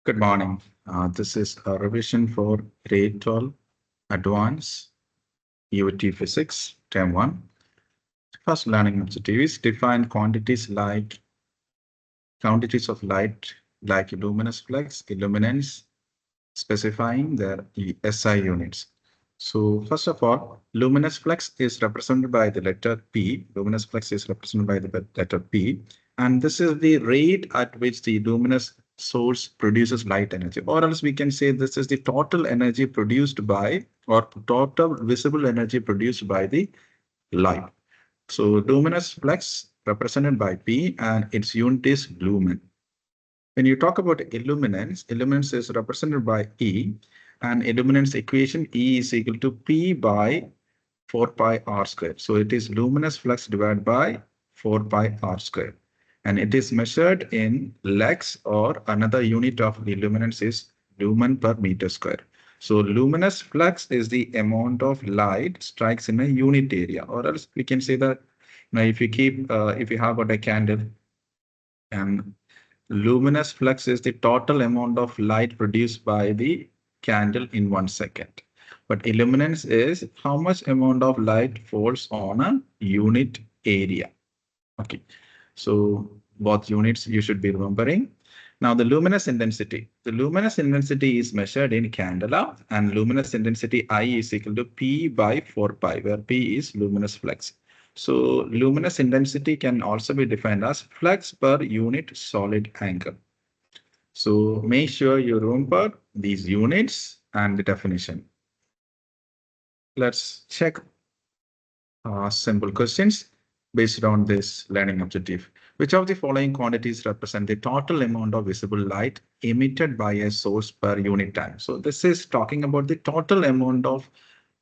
Good morning. This is a revision for grade 12 Advanced EOT Physics, Term 1. First learning objective is define quantities of light like luminous flux, illuminance, specifying their SI units. So first of all, luminous flux is represented by the letter P. Luminous flux is represented by the letter P. And this is the rate at which the luminous source produces light energy. Or else we can say this is the total energy produced by, or total visible energy produced by the light. So luminous flux represented by P and its unit is lumen. When you talk about illuminance, illuminance is represented by E, and illuminance equation E is equal to P by 4 pi r squared. So it is luminous flux divided by 4 pi r squared. And it is measured in lux, or another unit of illuminance is lumen per meter square. So luminous flux is the amount of light strikes in a unit area, or else we can say that now if you have got a candle, and luminous flux is the total amount of light produced by the candle in 1 second. But illuminance is how much amount of light falls on a unit area. Okay, so both units you should be remembering. Now the luminous intensity. The luminous intensity is measured in candela, and luminous intensity I is equal to P by 4 pi, where P is luminous flux. So luminous intensity can also be defined as flux per unit solid angle. So make sure you remember these units and the definition. Let's check simple questions based on this learning objective. Which of the following quantities represent the total amount of visible light emitted by a source per unit time? So this is talking about the total amount of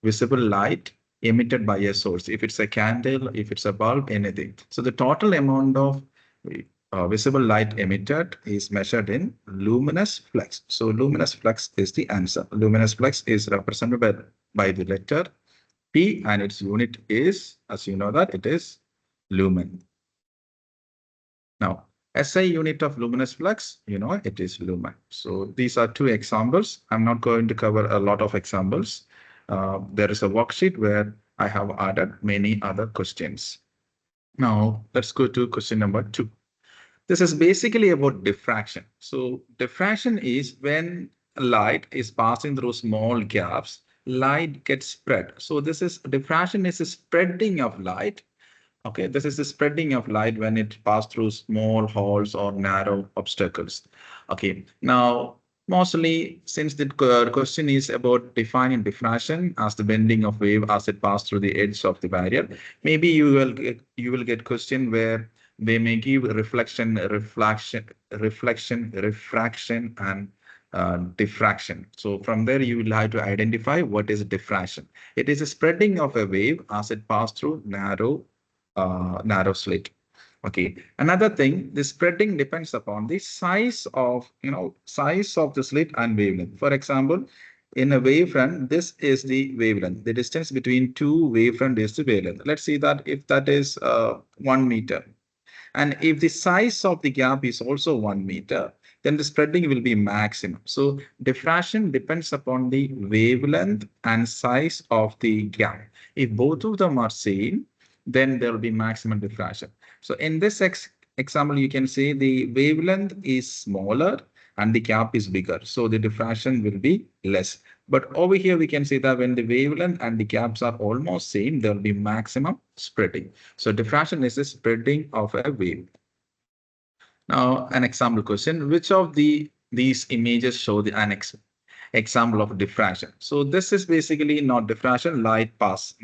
visible light emitted by a source. If it's a candle, if it's a bulb, anything. So the total amount of visible light emitted is measured in luminous flux. So luminous flux is the answer. Luminous flux is represented by the letter P, and its unit is, as you know, that it is lumen. Now, SI unit of luminous flux, it is lumen. So these are two examples. I'm not going to cover a lot of examples. There is a worksheet where I have added many other questions. Now, let's go to question number 2. This is basically about diffraction. So diffraction is when light is passing through small gaps, light gets spread. So this is diffraction is a spreading of light. Okay, this is the spreading of light when it passes through small holes or narrow obstacles. Okay, now mostly since the question is about defining diffraction as the bending of wave as it passes through the edge of the barrier, maybe you will get question where they may give reflection, refraction, and diffraction. So from there, you will have to identify what is diffraction. It is a spreading of a wave as it passes through narrow slit. Okay. Another thing, the spreading depends upon the size of the slit and wavelength. For example, in a wavefront, this is the wavelength. The distance between two wavefront is the wavelength. Let's see that if that is 1 meter. And if the size of the gap is also 1 meter, then the spreading will be maximum. So diffraction depends upon the wavelength and size of the gap. If both of them are same, then there will be maximum diffraction. So in this example, you can say the wavelength is smaller and the gap is bigger. So the diffraction will be less. But over here, we can say that when the wavelength and the gaps are almost same, there will be maximum spreading. So diffraction is the spreading of a wave. Now, an example question, which of these images show an example of diffraction? So this is basically not diffraction, light pass,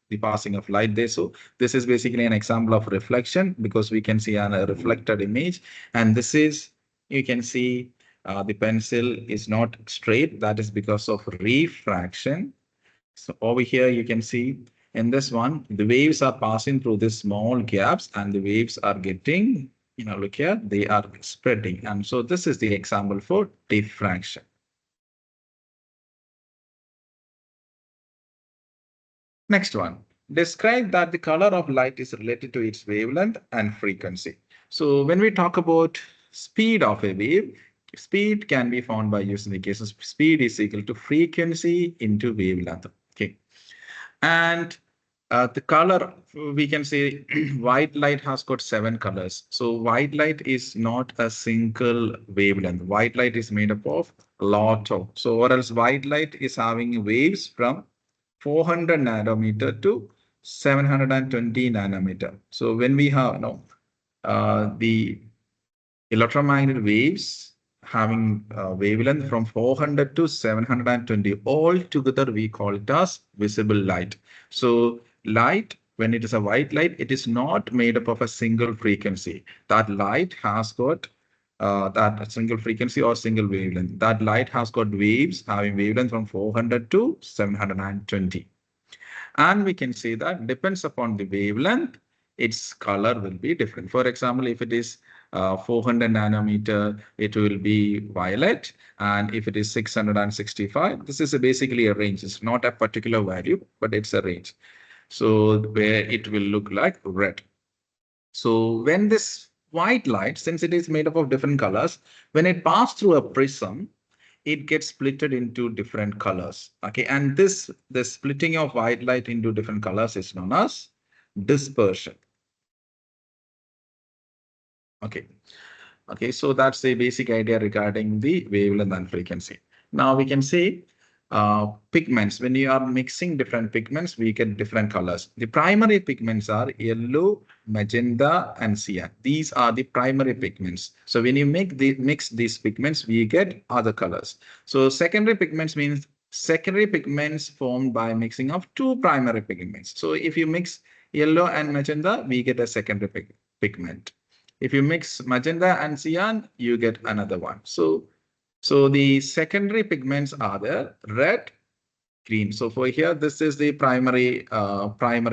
the passing of light there. So this is basically an example of reflection because we can see a reflected image. And this is, you can see the pencil is not straight. That is because of refraction. So over here, you can see in this one, the waves are passing through these small gaps and the waves are getting, look here, they are spreading. And so this is the example for diffraction. Next one, describe that the color of light is related to its wavelength and frequency. So when we talk about speed of a wave, Speed can be found by using the case of speed is equal to frequency into wavelength. Okay. And the color, we can say white light has got 7 colors. So white light is not a single wavelength. White light is made up of a lot of. So or else white light is having waves from 400 nanometer to 720 nanometer. So when we have the electromagnetic waves having wavelength from 400 to 720, all together we call it as visible light. So light, when it is a white light, it is not made up of a single frequency. That light has got that single frequency or single wavelength. That light has got waves having wavelength from 400 to 720. And we can say that depends upon the wavelength, its color will be different. For example, if it is 400 nanometer, it will be violet. And if it is 665, this is basically a range. It's not a particular value, but it's a range. So where it will look like red. So when this white light, since it is made up of different colors, when it passes through a prism, it gets splitted into different colors. Okay, and the splitting of white light into different colors is known as dispersion. Okay. Okay, so that's the basic idea regarding the wavelength and frequency. Now we can say pigments. When you are mixing different pigments, we get different colors. The primary pigments are yellow, magenta, and cyan. These are the primary pigments. So when you mix these pigments, we get other colors. So secondary pigments means secondary pigments formed by mixing of two primary pigments. So if you mix yellow and magenta, we get a secondary pigment. If you mix magenta and cyan, you get another one. So the secondary pigments are the red, green. So for here, this is the primary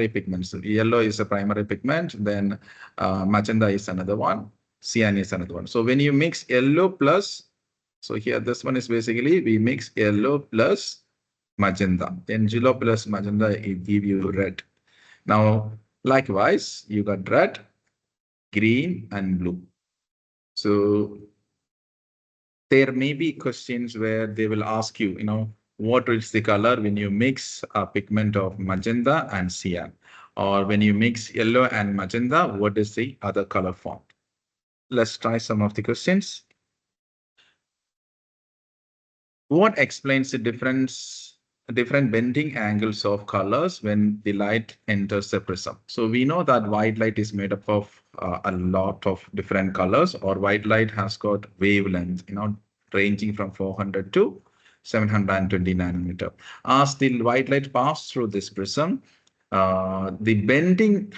pigments. So yellow is a primary pigment, then magenta is another one, cyan is another one. So when you mix yellow plus, so here this one is basically we mix yellow plus magenta. Then yellow plus magenta it give you red. Now likewise, you got red, green, and blue. So there may be questions where they will ask you, what is the color when you mix a pigment of magenta and cyan? Or when you mix yellow and magenta, what is the other color form? Let's try some of the questions. What explains the different bending angles of colors when the light enters the prism? So we know that white light is made up of a lot of different colors, or white light has got wavelength, ranging from 400 to 720 nanometer. As the white light passes through this prism, the bending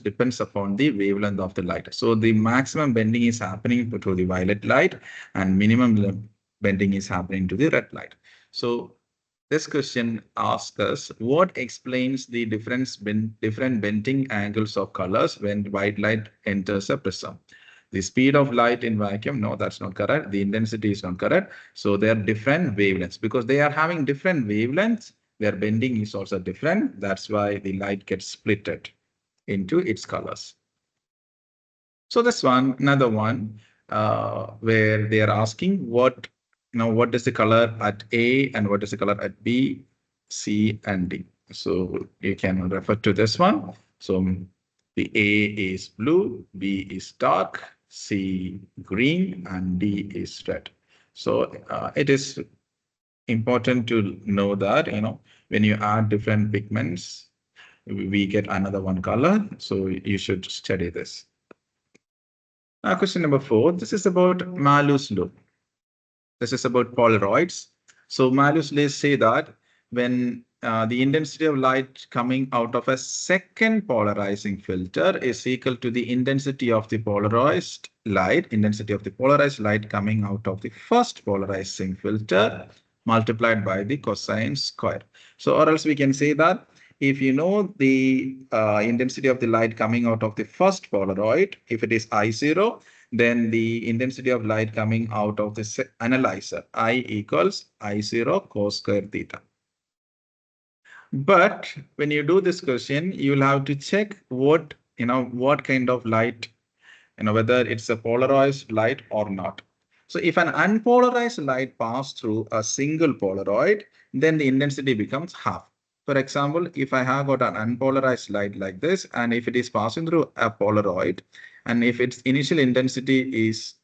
depends upon the wavelength of the light. So the maximum bending is happening to the violet light, and minimum bending is happening to the red light. So this question asks us what explains the different bending angles of colors when white light enters a prism. The speed of light in vacuum, no, that's not correct. The intensity is not correct. So they are different wavelengths. Because they are having different wavelengths, their bending is also different. That's why the light gets splitted into its colors. So this one, another one, where they are asking what is the color at A and what is the color at B, C, and D. So you can refer to this one. So the A is blue, B is dark, C green, and D is red. So it is important to know that, when you add different pigments, we get another one color. So you should study this. Now, question number 4. This is about Malus law. This is about Polaroids. So Malus law say that when the intensity of light coming out of a second polarizing filter is equal to the intensity of the polarized light coming out of the first polarizing filter multiplied by the cosine square. So or else we can say that if you know the intensity of the light coming out of the first Polaroid, if it is I0, then the intensity of light coming out of the analyzer, I equals I0 cos square theta. But when you do this question, you will have to check what kind of light, whether it's a polarized light or not. So if an unpolarized light passes through a single Polaroid, then the intensity becomes half. For example, if I have got an unpolarized light like this, and if it is passing through a Polaroid, and if its initial intensity is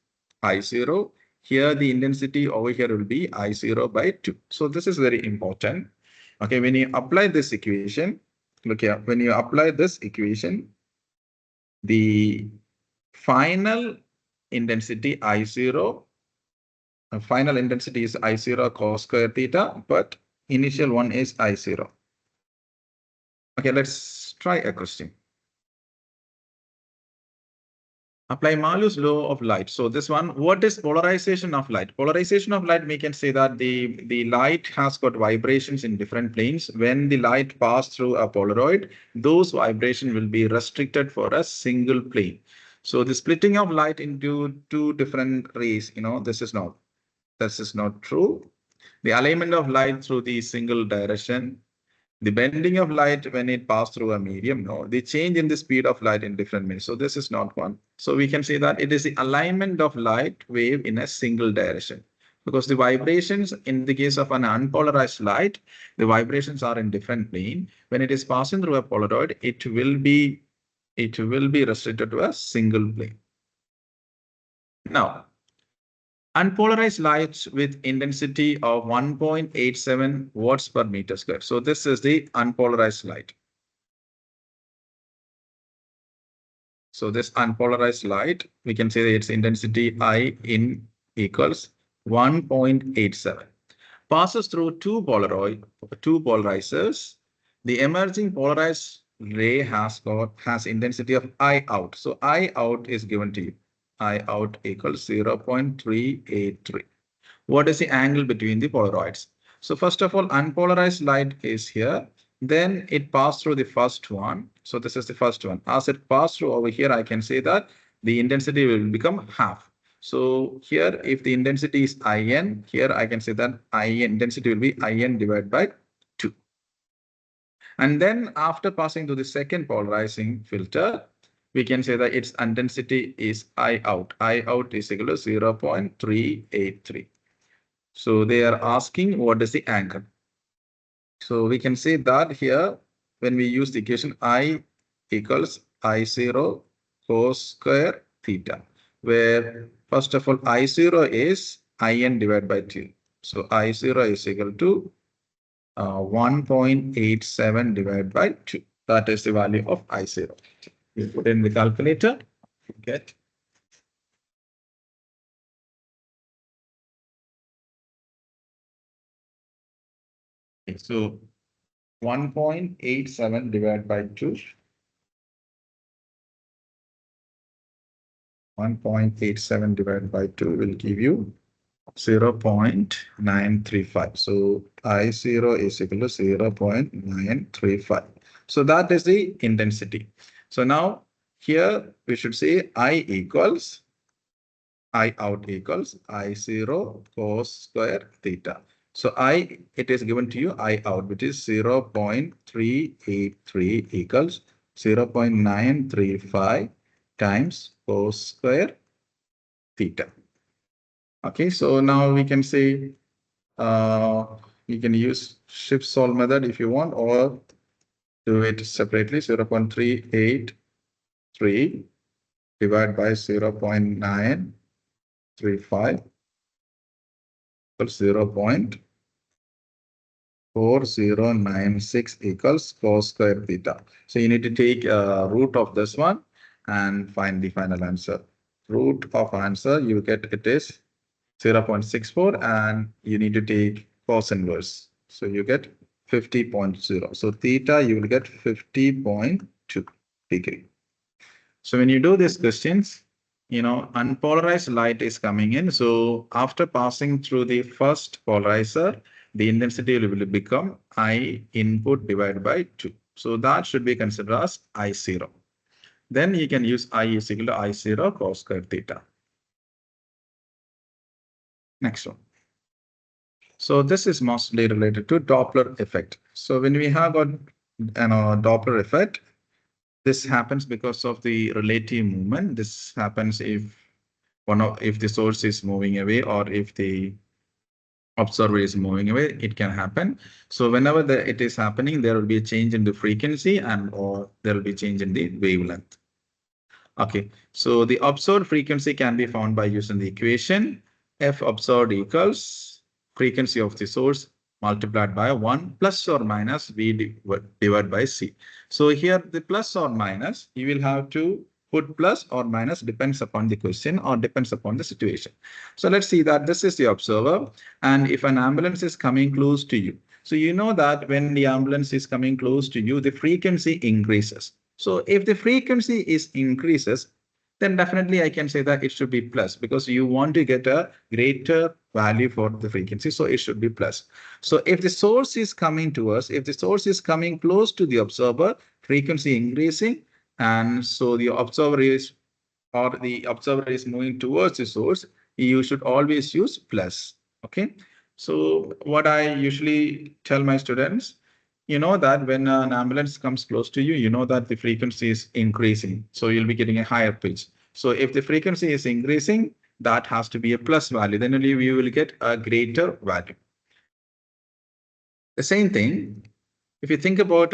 I0, here the intensity over here will be I0 by 2. So this is very important. Okay, when you apply this equation, look here, when you apply this equation, the final intensity I0, final intensity is I0 cos square theta, but initial one is I0. Okay, let's try a question. Apply Malu's law of light. So this one, what is polarization of light? Polarization of light, we can say that the light has got vibrations in different planes. When the light passes through a Polaroid, those vibrations will be restricted for a single plane. So the splitting of light into two different rays, this is not true. The alignment of light through the single direction, the bending of light when it passes through a medium, no. The change in the speed of light in different means. So this is not one. So we can say that it is the alignment of light wave in a single direction. Because the vibrations in the case of an unpolarized light, the vibrations are in different plane. When it is passing through a Polaroid, it will be restricted to a single plane. Now, unpolarized lights with intensity of 1.87 watts per meter square. So this is the unpolarized light. So this unpolarized light, we can say that its intensity I in equals 1.87. Passes through two polarizers. The emerging polarized ray has intensity of I out. So I out is given to you. I out equals 0.383. What is the angle between the polaroids? So first of all, unpolarized light is here. Then it passed through the first one. So this is the first one. As it passed through over here, I can say that the intensity will become half. So here, if the intensity is IN, here I can say that IN intensity will be IN divided by 2. And then after passing to the second polarizing filter, we can say that its intensity is I out. I out is equal to 0.383. So they are asking what is the angle. So we can say that here, when we use the equation I equals I0 cos square theta, where first of all, I0 is IN divided by 2. So I0 is equal to 1.87 divided by 2. That is the value of I0. You put in the calculator, you get. So 1.87 divided by 2. 1.87 divided by 2 will give you 0.935. So I0 is equal to 0.935. So that is the intensity. So now here we should say I out equals I0 cos square theta. So it is given to you I out, which is 0.383 equals 0.935 times cos square theta. Okay, so now we can say you can use shift solve method if you want, or do it separately. 0.383 divided by 0.935 equals 0.4096 equals cos square theta. So you need to take root of this one and find the final answer. Root of answer, you get it is 0.64, and you need to take cos inverse. So you get 50.0. So theta, you will get 50.2 degree. So when you do these questions, unpolarized light is coming in. So after passing through the first polarizer, the intensity will become I input divided by 2. So that should be considered as I0. Then you can use I is equal to I0 cos square theta. Next one. So this is mostly related to Doppler effect. So when we have a Doppler effect, this happens because of the relative movement. This happens if if the source is moving away or if the observer is moving away, it can happen. So whenever it is happening, there will be a change in the frequency and or there will be change in the wavelength. Okay, so the observed frequency can be found by using the equation f observed equals frequency of the source multiplied by 1 plus or minus v divided by c. So here the plus or minus, you will have to put plus or minus, depends upon the question or depends upon the situation. So let's see that this is the observer, and if an ambulance is coming close to you, so you know that when the ambulance is coming close to you, the frequency increases. So if the frequency is increases, then definitely I can say that it should be plus, because you want to get a greater value for the frequency. So it should be plus. So if the source is coming to us, if the source is coming close to the observer, frequency increasing, and so the observer is moving towards the source, you should always use plus. Okay. So what I usually tell my students, you know that when an ambulance comes close to you, you know that the frequency is increasing. So you'll be getting a higher pitch. So if the frequency is increasing, that has to be a plus value. Then only we will get a greater value. The same thing, if you think about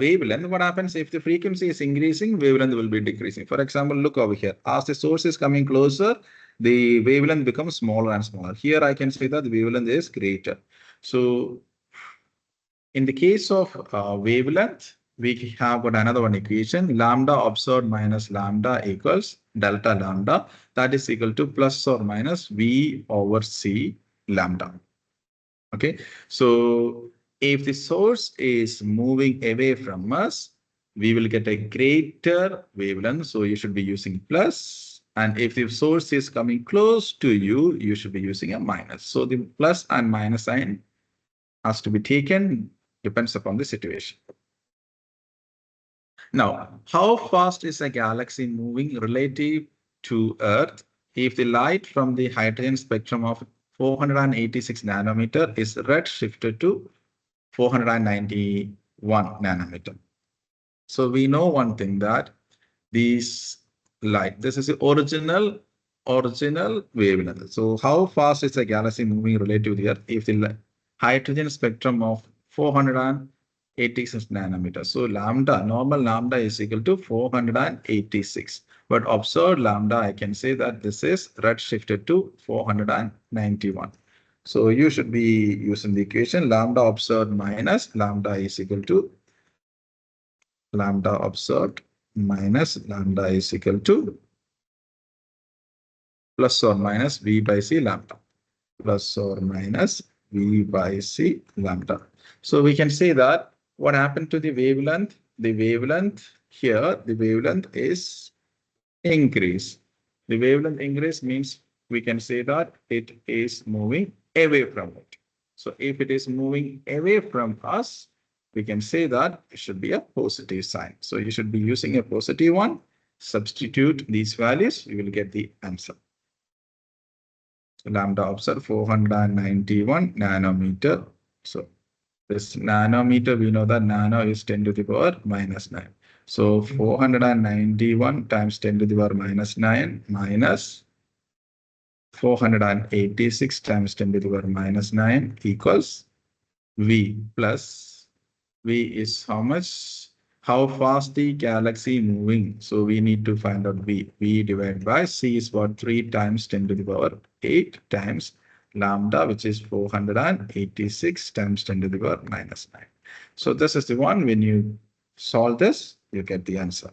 wavelength, what happens if the frequency is increasing, wavelength will be decreasing. For example, look over here. As the source is coming closer, the wavelength becomes smaller and smaller. Here I can say that the wavelength is greater. So in the case of wavelength, we have got another one equation, lambda observed minus lambda equals delta lambda. That is equal to plus or minus V over C lambda. Okay, so if the source is moving away from us, we will get a greater wavelength. So you should be using plus. And if the source is coming close to you, you should be using a minus. So the plus and minus sign has to be taken, depends upon the situation. Now, how fast is a galaxy moving relative to Earth if the light from the hydrogen spectrum of 486 nanometer is red shifted to 491 nanometer? So we know one thing, that this light, this is the original wavelength. So how fast is a galaxy moving relative to the Earth if the hydrogen spectrum of 486 nanometers. So lambda, normal lambda is equal to 486. But observed lambda, I can say that this is red shifted to 491. So you should be using the equation lambda observed minus lambda is equal to lambda observed minus lambda is equal to plus or minus V by C lambda. Plus or minus V by C lambda. So we can say that what happened to the wavelength? The wavelength here, the wavelength is increase. The wavelength increase means we can say that it is moving away from it. So if it is moving away from us, we can say that it should be a positive sign. So you should be using a positive one. Substitute these values, you will get the answer. Lambda observed 491 nanometer. So this nanometer, we know that nano is 10 to the power minus 9. So 491 times 10 to the power minus 9 minus 486 times 10 to the power minus 9 equals V plus V is how much? How fast the galaxy moving? So we need to find out V. V divided by C is what? 3 times 10 to the power 8 times lambda, which is 486 times 10 to the power minus 9. So this is the one. When you solve this, you get the answer.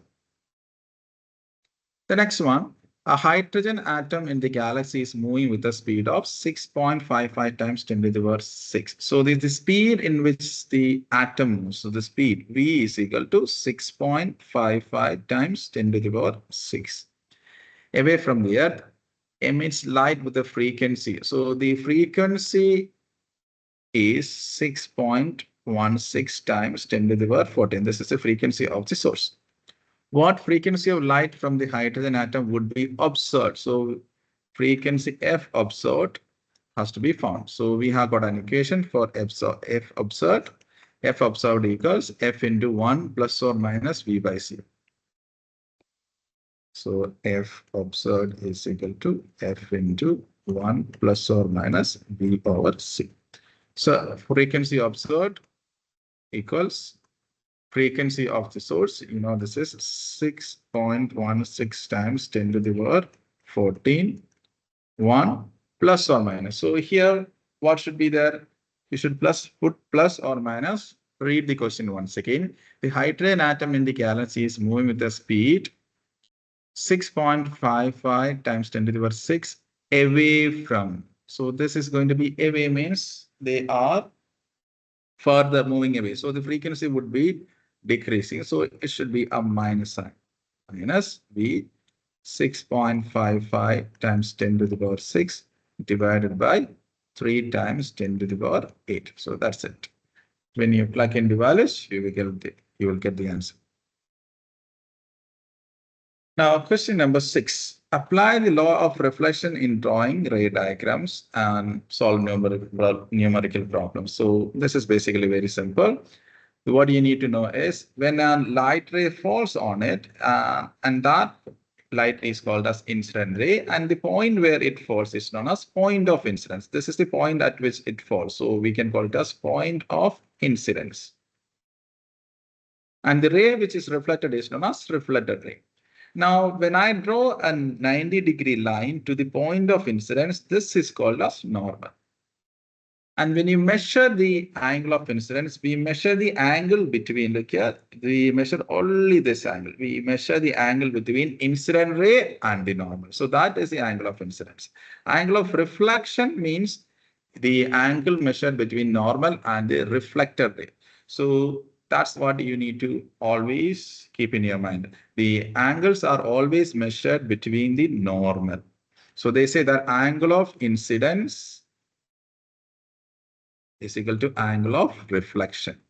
The next one, a hydrogen atom in the galaxy is moving with a speed of 6.55 times 10 to the power 6. So the speed in which the atom moves, so the speed V is equal to 6.55 times 10 to the power 6. Away from the Earth, emits light with a frequency. So the frequency is 6.16 times 10 to the power 14. This is the frequency of the source. What frequency of light from the hydrogen atom would be observed? So frequency F observed has to be found. So we have got an equation for F observed. F observed equals F into 1 plus or minus V by C. So F observed is equal to F into 1 plus or minus B over C. So frequency observed equals frequency of the source. This is 6.16 times 10 to the power 14, 1 plus or minus. So here, what should be there? You should put plus or minus. Read the question once again. The hydrogen atom in the galaxy is moving with a speed 6.55 times 10 to the power 6 away from. So this is going to be away means they are further moving away. So the frequency would be decreasing. So it should be a minus sign. Minus B 6.55 times 10 to the power 6 divided by 3 times 10 to the power 8. So that's it. When you plug in the values, you will get the answer. Now, question number 6. Apply the law of reflection in drawing ray diagrams and solve numerical problems. So this is basically very simple. What you need to know is when a light ray falls on it, and that light is called as incident ray, and the point where it falls is known as point of incidence. This is the point at which it falls. So we can call it as point of incidence. And the ray which is reflected is known as reflected ray. Now, when I draw a 90-degree line to the point of incidence, this is called as normal. And when you measure the angle of incidence, we measure the angle between, look here, we measure only this angle. We measure the angle between incident ray and the normal. So that is the angle of incidence. Angle of reflection means the angle measured between normal and the reflected ray. So that's what you need to always keep in your mind. The angles are always measured between the normal. So they say that angle of incidence is equal to angle of reflection.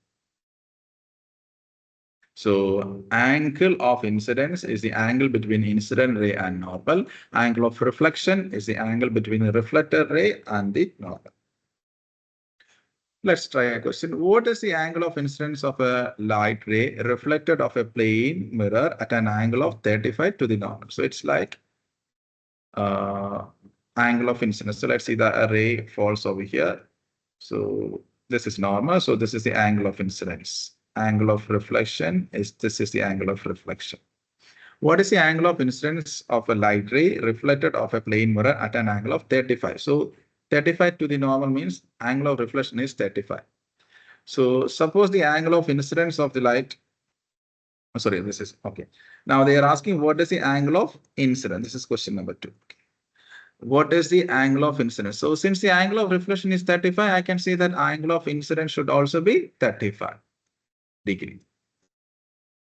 So angle of incidence is the angle between incident ray and normal. Angle of reflection is the angle between the reflected ray and the normal. Let's try a question. What is the angle of incidence of a light ray reflected of a plane mirror at an angle of 35 to the normal? So it's like angle of incidence. So let's see the ray falls over here. So this is normal. So this is the angle of incidence. Angle of reflection is this is the angle of reflection. What is the angle of incidence of a light ray reflected of a plane mirror at an angle of 35? So 35 to the normal means angle of reflection is 35. So suppose the angle of incidence of the light. Oh, sorry, this is okay. Now they are asking what is the angle of incidence? This is question number 2. What is the angle of incidence? So since the angle of reflection is 35, I can say that angle of incidence should also be 35 degree.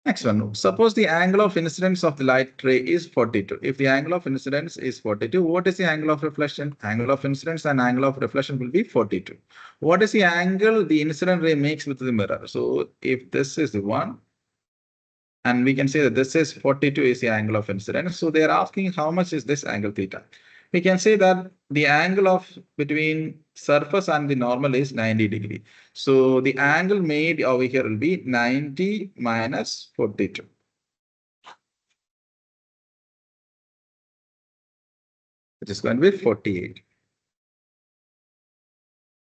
Next one, suppose the angle of incidence of the light ray is 42. If the angle of incidence is 42, what is the angle of reflection? Angle of incidence and angle of reflection will be 42. What is the angle the incident ray makes with the mirror? So if this is the one, and we can say that this is 42 is the angle of incidence. So they are asking how much is this angle theta? We can say that the angle of between surface and the normal is 90 degree. So the angle made over here will be 90 minus 42. Which is going to be 48.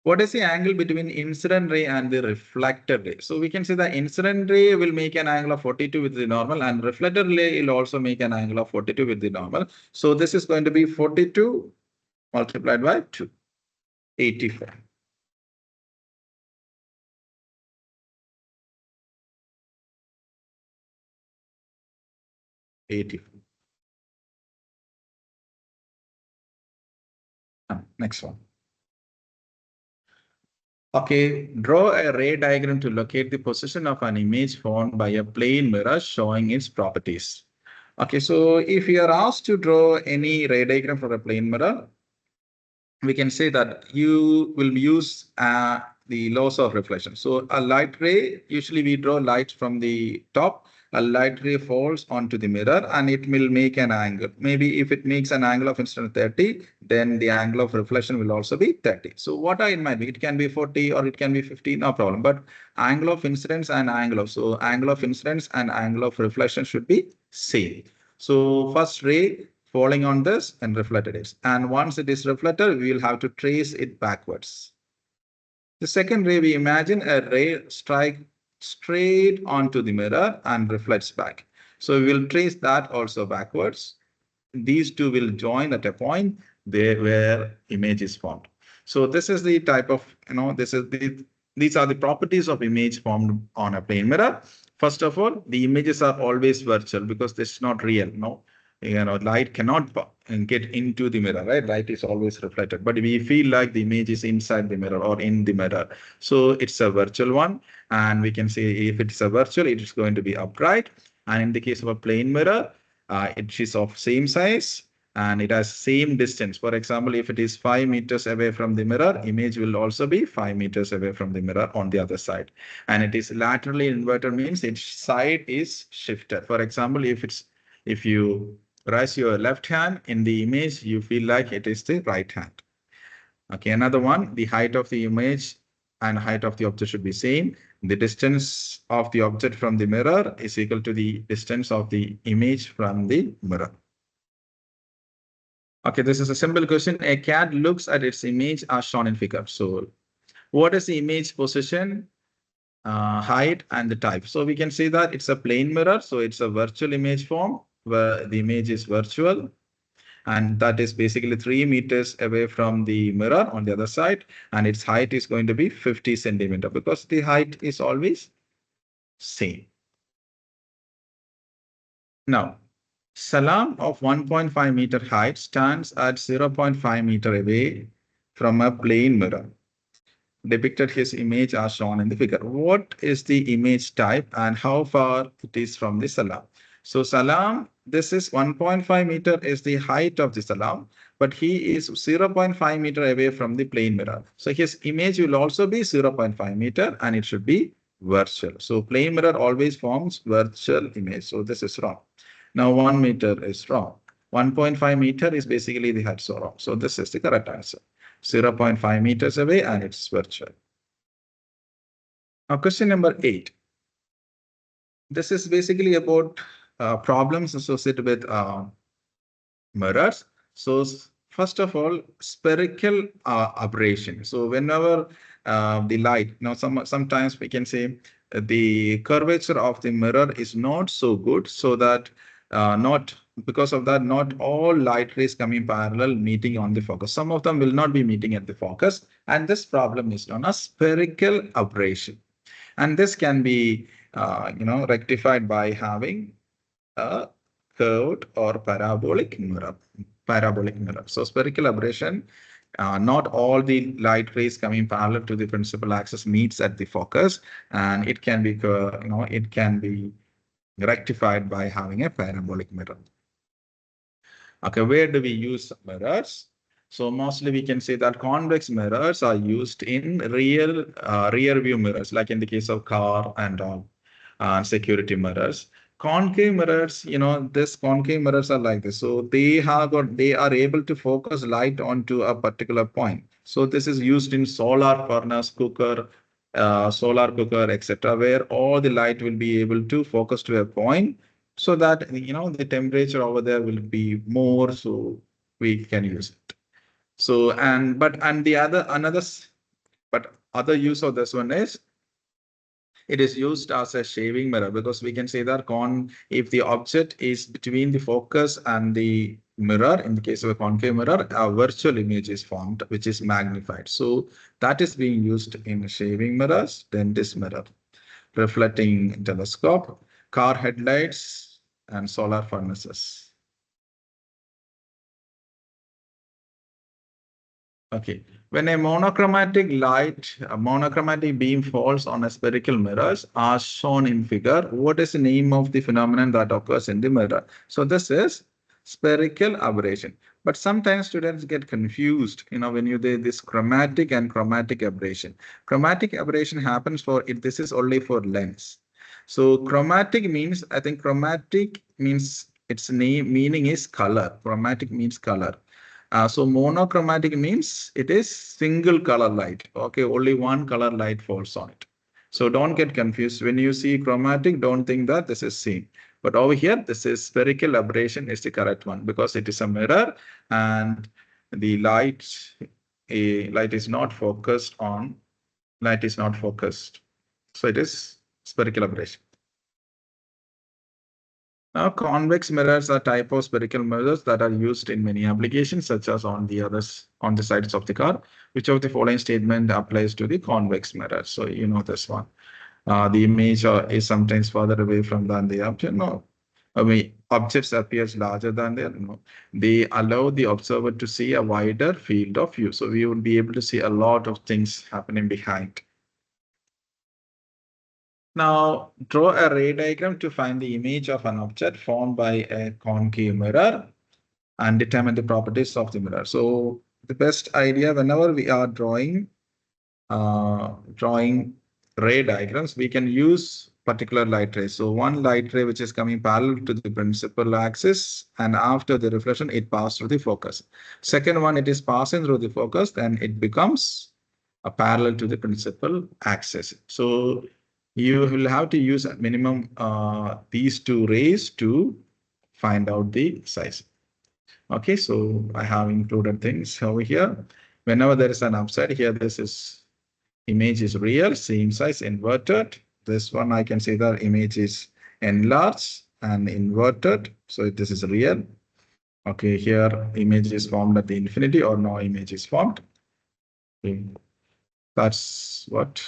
What is the angle between incident ray and the reflected ray? So we can say the incident ray will make an angle of 42 with the normal, and reflected ray will also make an angle of 42 with the normal. So this is going to be 42 multiplied by 2, 84. 84. Next one. Okay, draw a ray diagram to locate the position of an image formed by a plane mirror showing its properties. Okay, so if you are asked to draw any ray diagram for a plane mirror, we can say that you will use the laws of reflection. So a light ray, usually we draw light from the top. A light ray falls onto the mirror and it will make an angle. Maybe if it makes an angle of incidence 30, then the angle of reflection will also be 30. So what it might be, it can be 40 or it can be 50, no problem. But angle of incidence and angle of reflection should be same. So first ray falling on this and reflected it. And once it is reflected, we will have to trace it backwards. The second ray, we imagine a ray strike straight onto the mirror and reflects back. So we will trace that also backwards. These two will join at a point there where image is formed. So this is the type of, these are the properties of image formed on a plane mirror. First of all, the images are always virtual because this is not real. No, light cannot get into the mirror, right? Light is always reflected, but we feel like the image is inside the mirror or in the mirror. So it's a virtual one. And we can say if it's a virtual, it is going to be upright. And in the case of a plane mirror, it is of same size and it has same distance. For example, if it is 5 meters away from the mirror, image will also be 5 meters away from the mirror on the other side. And it is laterally inverted, means its side is shifted. For example, if you raise your left hand in the image, you feel like it is the right hand. Okay, another one, the height of the image and height of the object should be same. The distance of the object from the mirror is equal to the distance of the image from the mirror. Okay, this is a simple question. A cat looks at its image as shown in figure. So what is the image position, height, and the type? So we can say that it's a plane mirror. So it's a virtual image form where the image is virtual. And that is basically 3 meters away from the mirror on the other side. And its height is going to be 50 centimeter because the height is always same. Now, Salam of 1.5 meter height stands at 0.5 meter away from a plane mirror. Depicted his image as shown in the figure. What is the image type and how far it is from the Salam? So Salam, this is 1.5 meter is the height of the Salam, but he is 0.5 meter away from the plane mirror. So his image will also be 0.5 meter and it should be virtual. So plane mirror always forms virtual image. So this is wrong. Now 1 meter is wrong. 1.5 meter is basically the height, so wrong. So this is the correct answer. 0.5 meters away and it's virtual. Now question number 8. This is basically about problems associated with mirrors. So first of all, spherical aberration. So whenever the light, sometimes we can say the curvature of the mirror is not so good, so that because of that, not all light rays coming parallel meeting on the focus. Some of them will not be meeting at the focus, and this problem is known as spherical aberration. And this can be rectified by having a curved or parabolic mirror. So spherical aberration, not all the light rays coming parallel to the principal axis meets at the focus, and it can be rectified by having a parabolic mirror. Okay, where do we use mirrors? So mostly we can say that convex mirrors are used in rear view mirrors, like in the case of car and all, security mirrors. Concave mirrors, this concave mirrors are like this. So they are able to focus light onto a particular point. So this is used in solar furnace, cooker, etc., where all the light will be able to focus to a point, so that the temperature over there will be more, so we can use it. So other use of this one is it is used as a shaving mirror, because we can say that if the object is between the focus and the mirror, in the case of a concave mirror, a virtual image is formed, which is magnified. So that is being used in shaving mirrors, dentist mirror, reflecting telescope, car headlights, and solar furnaces. Okay, when a monochromatic beam falls on a spherical mirror, as shown in figure, what is the name of the phenomenon that occurs in the mirror? So this is spherical aberration. But sometimes students get confused, when you do this chromatic and chromatic aberration. Chromatic aberration happens this is only for lens. So chromatic means, its meaning is color. Chromatic means color. So monochromatic means it is single color light. Okay, only one color light falls on it. So don't get confused. When you see chromatic, don't think that this is same. But over here, this is spherical aberration is the correct one because it is a mirror and the light is not focused on, light is not focused. So it is spherical aberration. Now, convex mirrors are type of spherical mirrors that are used in many applications, such as on the sides of the car. Which of the following statement applies to the convex mirror? So you know this one. The image is sometimes further away from than the object. No, I mean objects appears larger than they are. No, they allow the observer to see a wider field of view. So we will be able to see a lot of things happening behind. Now, draw a ray diagram to find the image of an object formed by a concave mirror and determine the properties of the mirror. So the best idea whenever we are drawing ray diagrams, we can use particular light ray. So one light ray which is coming parallel to the principal axis, and after the reflection, it passes through the focus. Second one, it is passing through the focus, then it becomes a parallel to the principal axis. So you will have to use at minimum these two rays to find out the size. Okay, so I have included things over here. Whenever there is an upside here, this is image is real, same size, inverted. This one I can say that image is enlarged and inverted. So this is real. Okay, here image is formed at the infinity or no image is formed. Okay. That's what